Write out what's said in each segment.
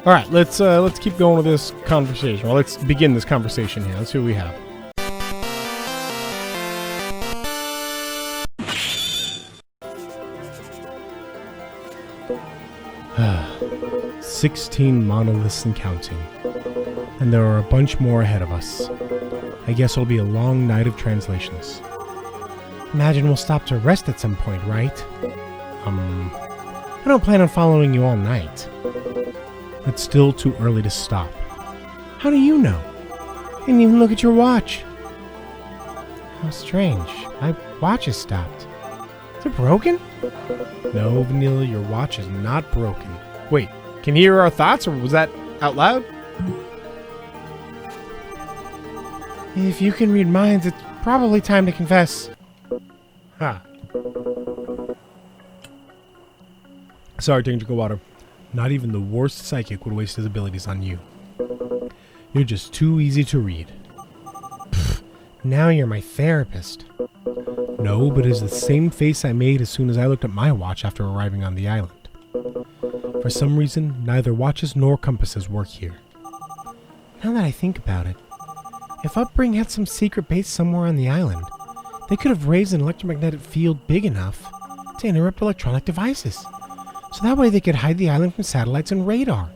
All right, let's keep going with this conversation. Well, let's begin this conversation here. Let's see what we have. 16 monoliths and counting. And there are a bunch more ahead of us. I guess it'll be a long night of translations. Imagine we'll stop to rest at some point, right? I don't plan on following you all night. It's still too early to stop. How do you know? You didn't even look at your watch. How strange. My watch is stopped. Is it broken? No, Vanilla, your watch is not broken. Wait, can you hear our thoughts, or was that out loud? If you can read minds, it's probably time to confess. Ha. Sorry, drink of water. Not even the worst psychic would waste his abilities on you. You're just too easy to read. Pfft, now you're my therapist. No, but it's the same face I made as soon as I looked at my watch after arriving on the island. For some reason, neither watches nor compasses work here. Now that I think about it, if Upbring had some secret base somewhere on the island, they could have raised an electromagnetic field big enough to interrupt electronic devices. So that way they could hide the island from satellites and radar.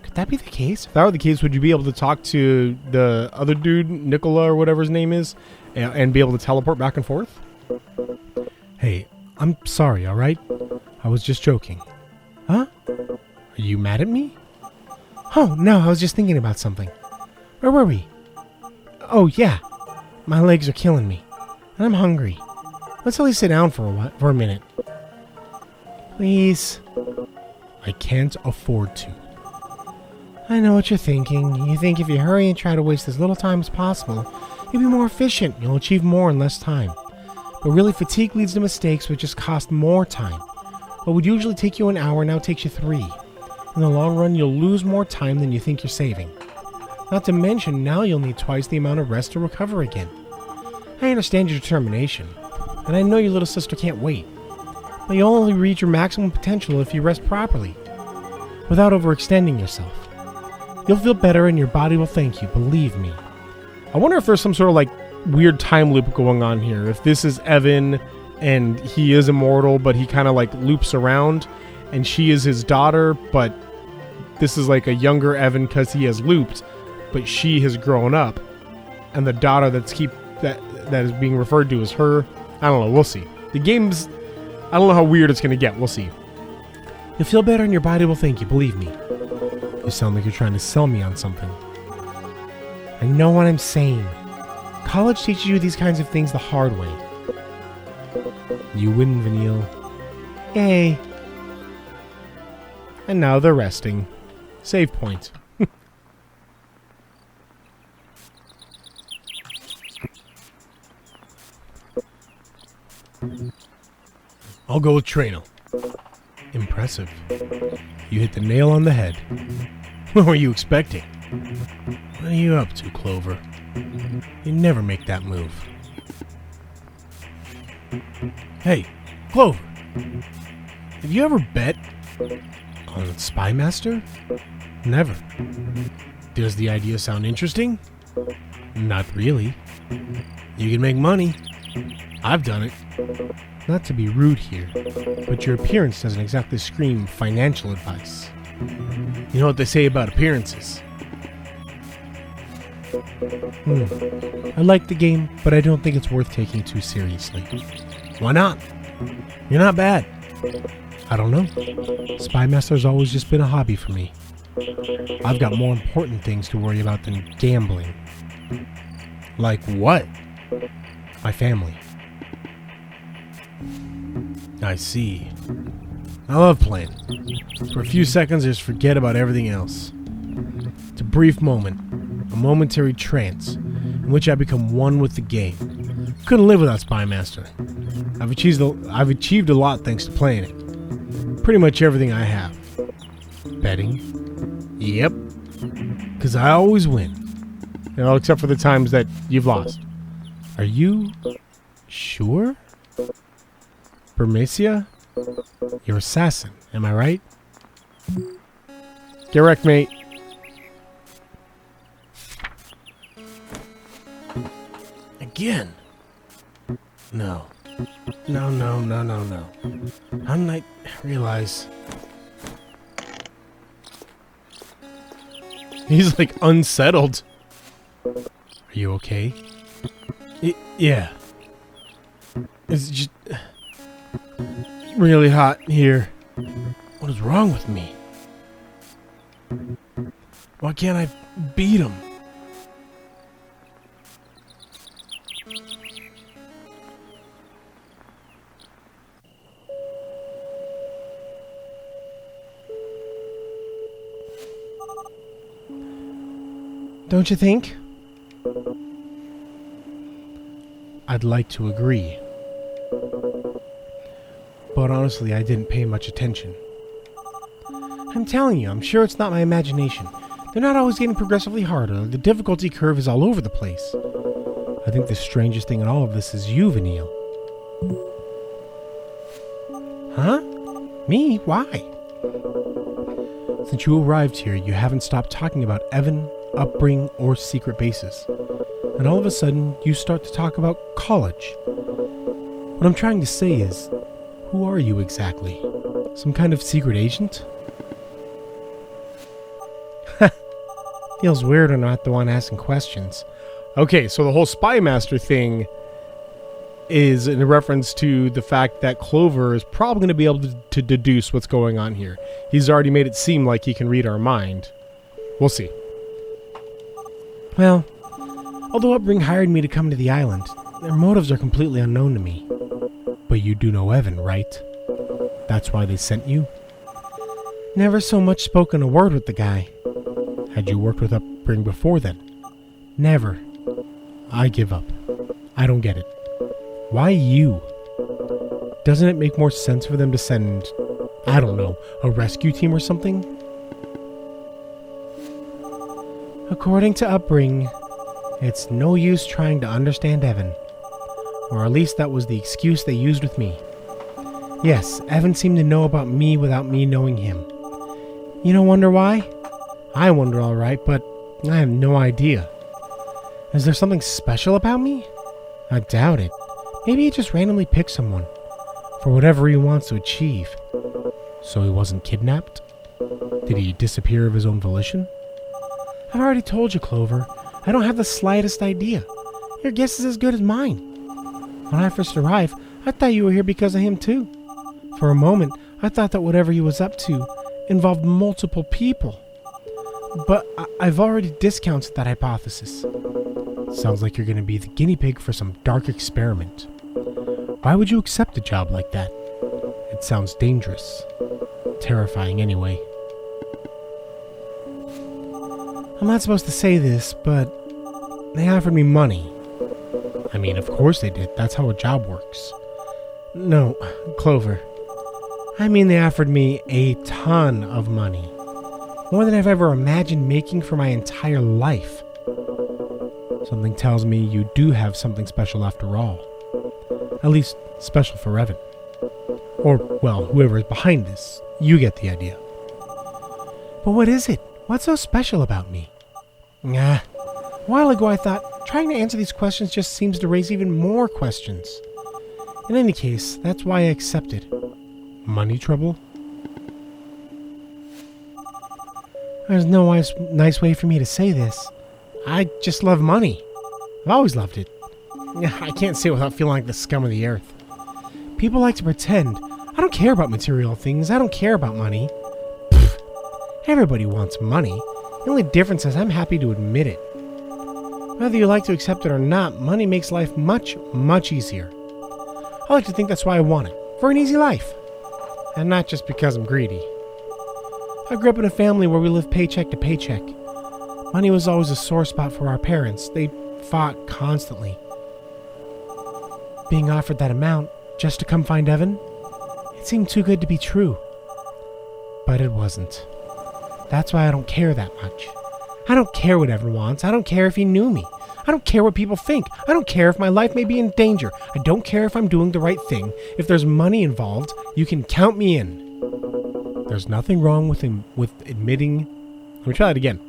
Could that be the case? If that were the case, would you be able to talk to the other dude, Nicola or whatever his name is, and be able to teleport back and forth? Hey, I'm sorry, alright? I was just joking. Huh? Are you mad at me? Oh, no, I was just thinking about something. Where were we? Oh, yeah. My legs are killing me. And I'm hungry. Let's at least sit down for a minute. Please. I can't afford to. I know what you're thinking. You think if you hurry and try to waste as little time as possible, you'll be more efficient. You'll achieve more in less time. But really, fatigue leads to mistakes which just cost more time. What would usually take you an hour now takes you 3. In the long run, you'll lose more time than you think you're saving. Not to mention, now you'll need twice the amount of rest to recover again. I understand your determination, and I know your little sister can't wait. But you'll only reach your maximum potential if you rest properly, without overextending yourself. You'll feel better and your body will thank you, believe me. I wonder if there's some sort of like weird time loop going on here. If this is Evan and he is immortal, but he kind of like loops around, and she is his daughter, but this is like a younger Evan because he has looped, but she has grown up, and the daughter that is being referred to as her. I don't know. We'll see. The game's, I don't know how weird it's going to get. We'll see. You'll feel better and your body will thank you, believe me. You sound like you're trying to sell me on something. I know what I'm saying. College teaches you these kinds of things the hard way. You win, Vanille. Yay. And now they're resting. Save point. I'll go with Traino. Impressive. You hit the nail on the head. What were you expecting? What are you up to, Clover? You never make that move. Hey, Clover. Have you ever bet on Spy Master? Never. Does the idea sound interesting? Not really. You can make money. I've done it. Not to be rude here, but your appearance doesn't exactly scream financial advice. You know what they say about appearances? I like the game, but I don't think it's worth taking too seriously. Why not? You're not bad. I don't know. Spy Master's always just been a hobby for me. I've got more important things to worry about than gambling. Like what? My family. I see. I love playing. For a few seconds, I just forget about everything else. It's a brief moment, a momentary trance, in which I become one with the game. Couldn't live without Spy Master. I've achieved a lot thanks to playing it. Pretty much everything I have. Betting? Yep. Because I always win. You know, except for the times that you've lost. Are you sure? Bermesia? You're assassin, am I right? Get wrecked, mate. Again. No. No. How did I realize? He's like unsettled. Are you okay? Yeah. It's just really hot here. What is wrong with me? Why can't I beat him? Don't you think? I'd like to agree. But honestly, I didn't pay much attention. I'm telling you, I'm sure it's not my imagination. They're not always getting progressively harder. The difficulty curve is all over the place. I think the strangest thing in all of this is you, Vanille. Huh? Me? Why? Since you arrived here, you haven't stopped talking about Evan, upbringing, or secret bases. And all of a sudden, you start to talk about college. What I'm trying to say is, who are you exactly? Some kind of secret agent? Feels weird I'm not the one asking questions. Okay, so the whole Spy Master thing is in reference to the fact that Clover is probably going to be able to deduce what's going on here. He's already made it seem like he can read our mind. We'll see. Well, although Upbring hired me to come to the island, their motives are completely unknown to me. But you do know Evan, right? That's why they sent you? Never so much spoken a word with the guy. Had you worked with Upbring before then? Never. I give up. I don't get it. Why you? Doesn't it make more sense for them to send, I don't know, a rescue team or something? According to Upbring, it's no use trying to understand Evan. Or at least that was the excuse they used with me. Yes, Evan seemed to know about me without me knowing him. You don't wonder why? I wonder alright, but I have no idea. Is there something special about me? I doubt it. Maybe he just randomly picked someone. For whatever he wants to achieve. So he wasn't kidnapped? Did he disappear of his own volition? I've already told you, Clover. I don't have the slightest idea. Your guess is as good as mine. When I first arrived, I thought you were here because of him too. For a moment, I thought that whatever he was up to involved multiple people. But I've already discounted that hypothesis. Sounds like you're going to be the guinea pig for some dark experiment. Why would you accept a job like that? It sounds dangerous. Terrifying anyway. I'm not supposed to say this, but they offered me money. I mean, of course they did. That's how a job works. No, Clover. I mean, they offered me a ton of money. More than I've ever imagined making for my entire life. Something tells me you do have something special after all. At least, special for Evan. Or, well, whoever is behind this. You get the idea. But what is it? What's so special about me? A while ago I thought, trying to answer these questions just seems to raise even more questions. In any case, that's why I accepted. Money trouble? There's no nice way for me to say this. I just love money. I've always loved it. I can't say it without feeling like the scum of the earth. People like to pretend. I don't care about material things. I don't care about money. Pfft. Everybody wants money. The only difference is I'm happy to admit it. Whether you like to accept it or not, money makes life much, much easier. I like to think that's why I want it. For an easy life. And not just because I'm greedy. I grew up in a family where we lived paycheck to paycheck. Money was always a sore spot for our parents. They fought constantly. Being offered that amount just to come find Evan, it seemed too good to be true. But it wasn't. That's why I don't care that much. I don't care what Evan wants. I don't care if he knew me. I don't care what people think. I don't care if my life may be in danger. I don't care if I'm doing the right thing. If there's money involved, you can count me in. There's nothing wrong with admitting Let me try that again.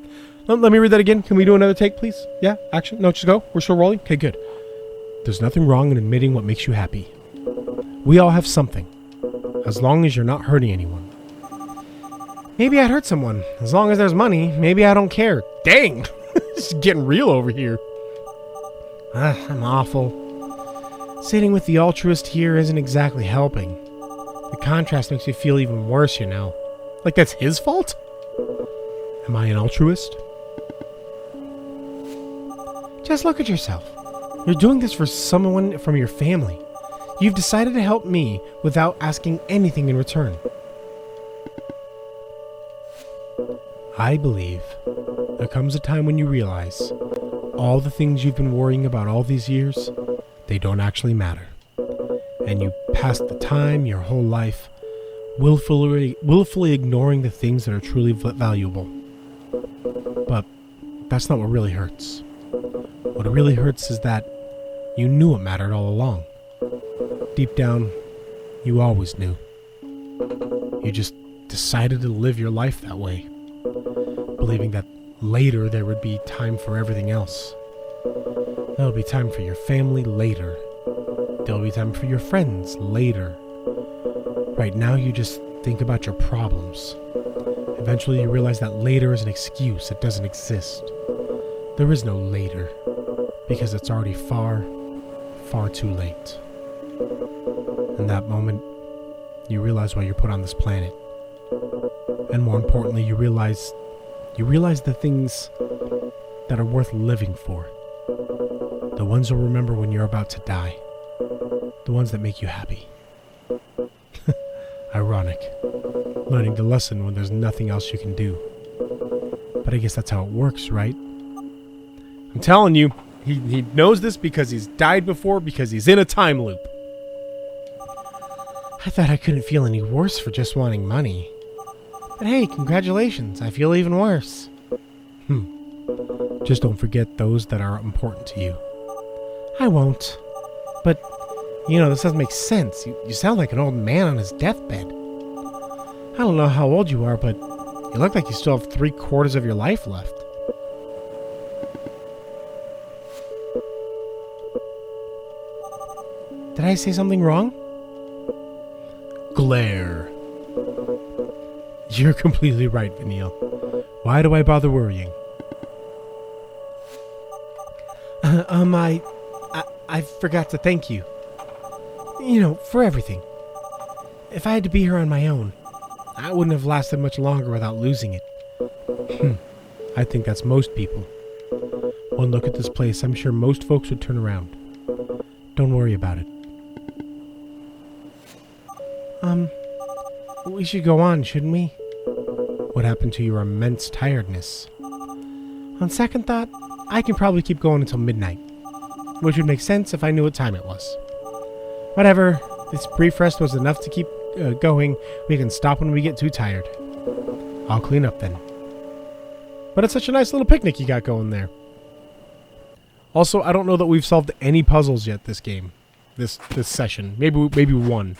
Let me read that again. Can we do another take, please? Yeah? Action? No, just go. We're still rolling? Okay, good. There's nothing wrong in admitting what makes you happy. We all have something, as long as you're not hurting anyone. Maybe I'd hurt someone. As long as there's money, maybe I don't care. Dang! This is getting real over here. I'm awful. Sitting with the altruist here isn't exactly helping. The contrast makes me feel even worse, you know. Like that's his fault? Am I an altruist? Just look at yourself. You're doing this for someone from your family. You've decided to help me without asking anything in return. I believe there comes a time when you realize all the things you've been worrying about all these years, they don't actually matter. And you pass the time, your whole life, willfully ignoring the things that are truly valuable. But that's not what really hurts. What really hurts is that you knew it mattered all along. Deep down, you always knew. You just decided to live your life that way, believing that later there would be time for everything else. There'll be time for your family later. There'll be time for your friends later. Right now you just think about your problems. Eventually you realize that later is an excuse. It doesn't exist. There is no later, because it's already far, far too late. In that moment, you realize why you're put on this planet. And more importantly, you realize the things that are worth living for. The ones you'll remember when you're about to die. The ones that make you happy. Ironic. Learning the lesson when there's nothing else you can do. But I guess that's how it works, right? I'm telling you, he knows this because he's died before, because he's in a time loop. I thought I couldn't feel any worse for just wanting money. But hey, congratulations, I feel even worse. Just don't forget those that are important to you. I won't. But, you know, this doesn't make sense. You sound like an old man on his deathbed. I don't know how old you are, but you look like you still have 3/4 of your life left. Did I say something wrong? Glare. You're completely right, Vanille. Why do I bother worrying? I forgot to thank you. You know, for everything. If I had to be here on my own, I wouldn't have lasted much longer without losing it. I think that's most people. One look at this place, I'm sure most folks would turn around. Don't worry about it. We should go on, shouldn't we? What happened to your immense tiredness? On second thought, I can probably keep going until midnight, which would make sense if I knew what time it was. Whatever, this brief rest was enough to keep going. We can stop when we get too tired. I'll clean up then. But it's such a nice little picnic you got going there. Also, I don't know that we've solved any puzzles yet this game. This session. Maybe one.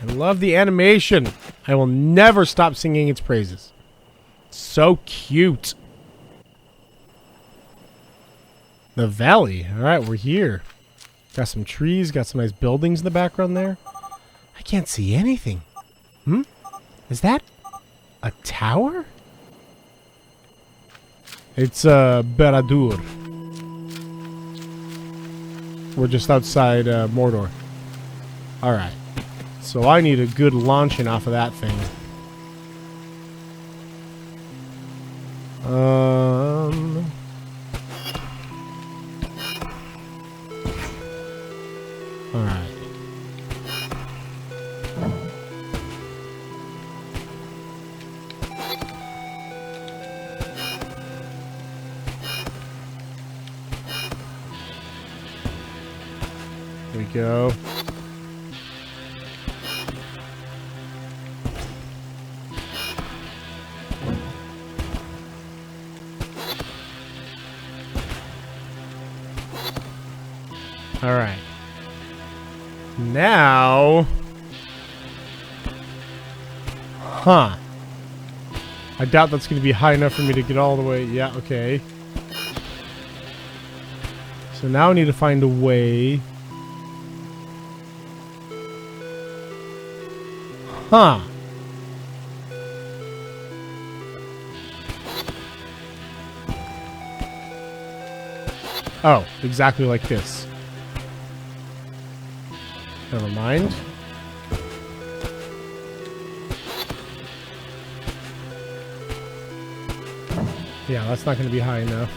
I love the animation. I will never stop singing its praises. So cute. The valley. Alright, we're here. Got some trees, got some nice buildings in the background there. I can't see anything. Is that a tower? It's Beradur. We're just outside Mordor. Alright. So I need a good launching off of that thing. Alright. There we go. Alright. Now... Huh. I doubt that's going to be high enough for me to get all the way. Yeah, okay. So now I need to find a way. Huh. Oh, exactly like this. Never mind. Yeah, that's not going to be high enough.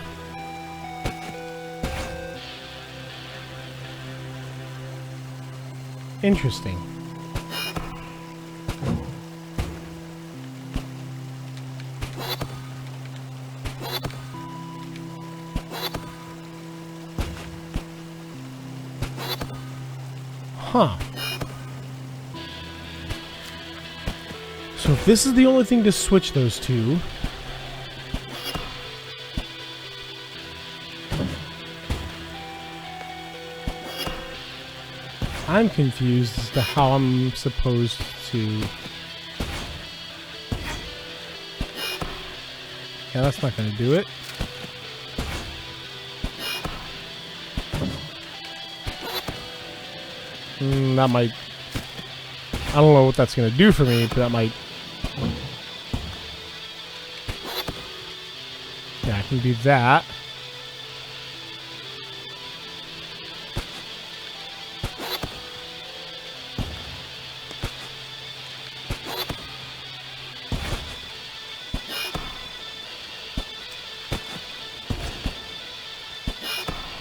Interesting. Huh. So if this is the only thing to switch those two... I'm confused as to how I'm supposed to... Yeah, that's not going to do it. That might... I don't know what that's going to do for me, but that might... Yeah, I can do that.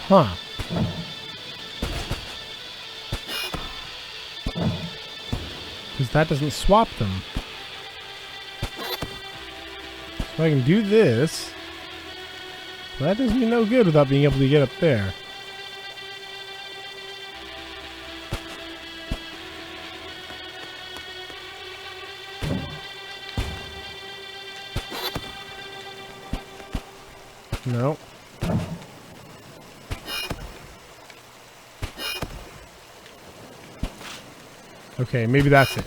Huh. Because that doesn't swap them. So I can do this. But that does me no good without being able to get up there. No. Okay, maybe that's it.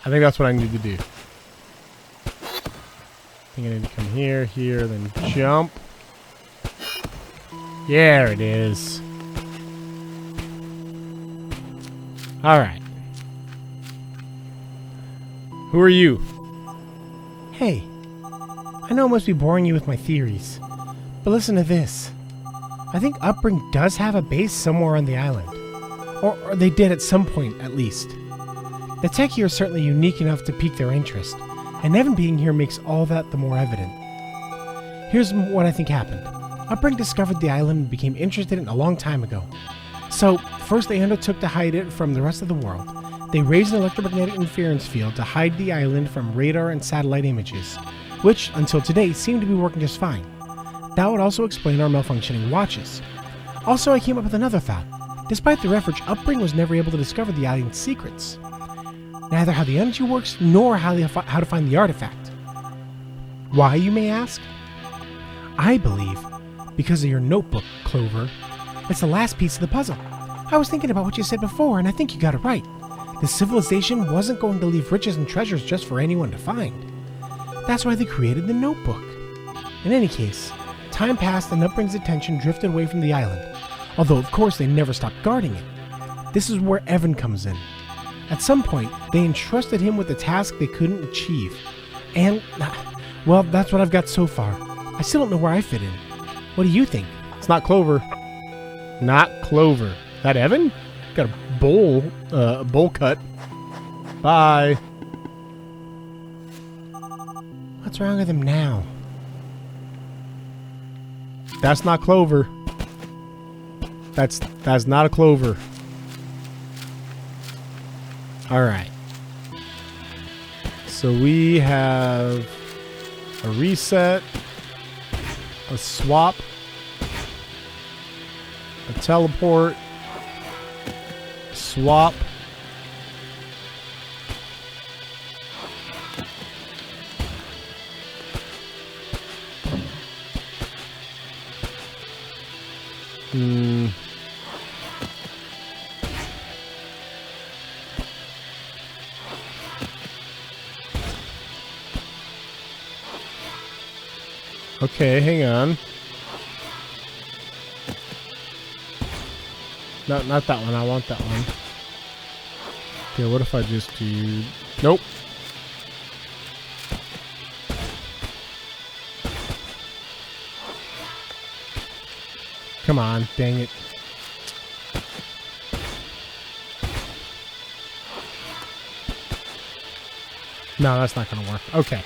I think that's what I need to do. I think I need to come here, here, then jump. There it is. Alright. Who are you? Hey. I know it must be boring you with my theories. But listen to this. I think Upbring does have a base somewhere on the island. Or they did at some point, at least. The tech here is certainly unique enough to pique their interest, and Evan being here makes all that the more evident. Here's what I think happened. Upbring discovered the island and became interested in it a long time ago. So, first they undertook to hide it from the rest of the world. They raised an electromagnetic interference field to hide the island from radar and satellite images, which, until today, seem to be working just fine. That would also explain our malfunctioning watches. Also, I came up with another thought. Despite their efforts, Upbring was never able to discover the island's secrets. Neither how the energy works, nor how to find the artifact. Why, you may ask? I believe, because of your notebook, Clover. It's the last piece of the puzzle. I was thinking about what you said before, and I think you got it right. The civilization wasn't going to leave riches and treasures just for anyone to find. That's why they created the notebook. In any case, time passed and Upbring's attention drifted away from the island. Although, of course, they never stopped guarding it. This is where Evan comes in. At some point, they entrusted him with a task they couldn't achieve. And, well, that's what I've got so far. I still don't know where I fit in. What do you think? It's not Clover. Not Clover. That Evan? Got a bowl cut. Bye. What's wrong with him now? That's not Clover. That's not a Clover. Alright. So we have a reset, a swap, a teleport, swap, Okay, hang on. No, not that one. I want that one. Okay, what if I just do... Nope. Come on, dang it. No, that's not going to work. Okay.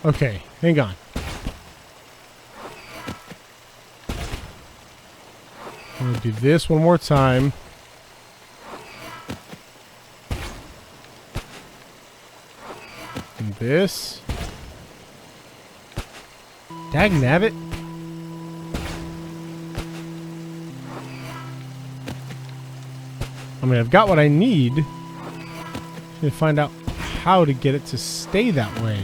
Okay, hang on. I'm going to do this one more time. And this. Dagnabbit. I mean, I've got what I need. To find out how to get it to stay that way.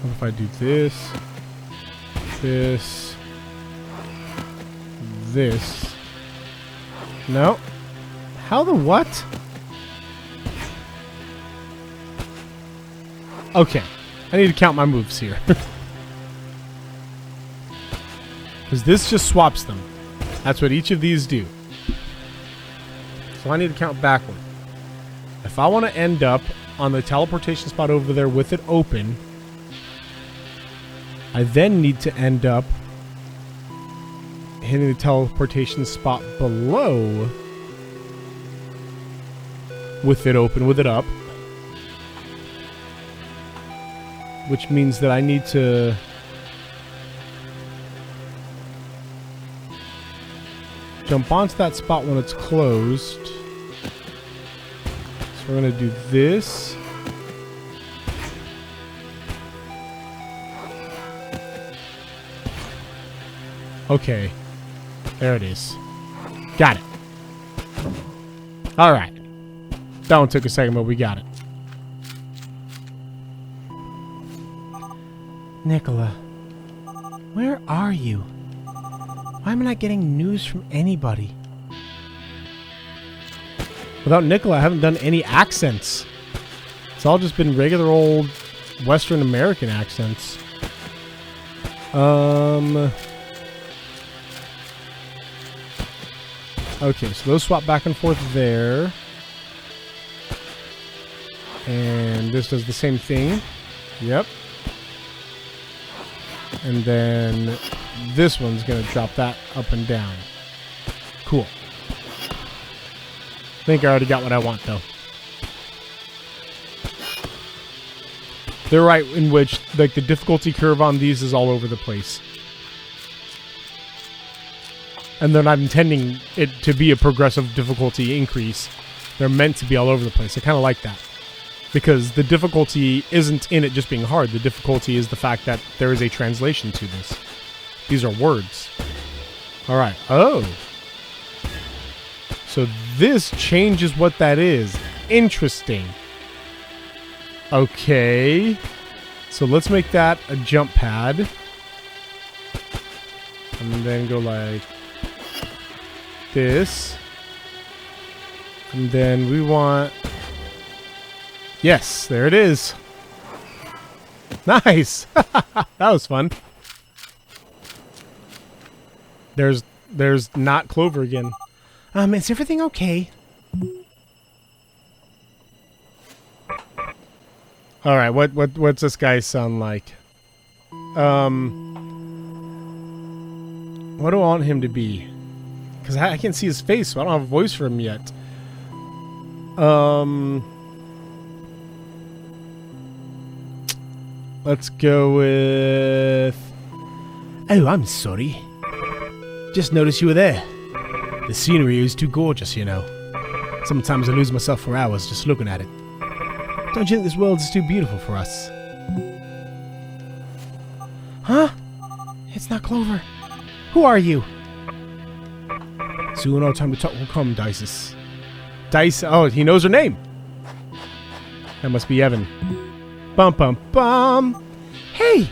What if I do this, this, this? No. How the what? Okay. I need to count my moves here. Because this just swaps them. That's what each of these do. So I need to count backward. If I want to end up on the teleportation spot over there with it open, I then need to end up hitting the teleportation spot below with it open, with it up. Which means that I need to jump onto that spot when it's closed. So we're going to do this. Okay. There it is. Got it. Alright. That one took a second, but we got it. Nicola, where are you? Why am I not getting news from anybody? Without Nicola, I haven't done any accents. It's all just been regular old Western American accents. Okay, so those swap back and forth there. And this does the same thing. Yep. And then this one's going to drop that up and down. Cool. I think I already got what I want, though. They're right in which, like, the difficulty curve on these is all over the place. And they're not intending it to be a progressive difficulty increase. They're meant to be all over the place. I kind of like that. Because the difficulty isn't in it just being hard. The difficulty is the fact that there is a translation to this. These are words. Alright. Oh. So this changes what that is. Interesting. Okay. So let's make that a jump pad. And then go like this. And then we want... Yes, there it is. Nice. That was fun. There's not Clover again. Is everything okay? All right, what's this guy sound like? What do I want him to be? Because I can't see his face, so I don't have a voice for him yet. Let's go with... Oh, I'm sorry. Just noticed you were there. The scenery is too gorgeous, you know. Sometimes I lose myself for hours just looking at it. Don't you think this world is too beautiful for us? Huh? It's not Clover. Who are you? Soon our time to talk will come, Dysis. Oh, he knows her name. That must be Evan. Bum, bum, bum. Hey!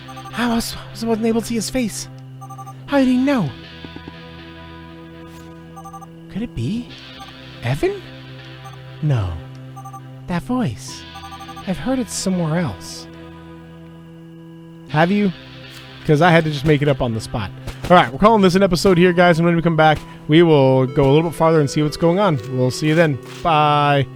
I wasn't able to see his face. How did he know? Could it be Evan? No. That voice. I've heard it somewhere else. Have you? Because I had to just make it up on the spot. Alright, we're calling this an episode here, guys, and when we come back, we will go a little bit farther and see what's going on. We'll see you then. Bye.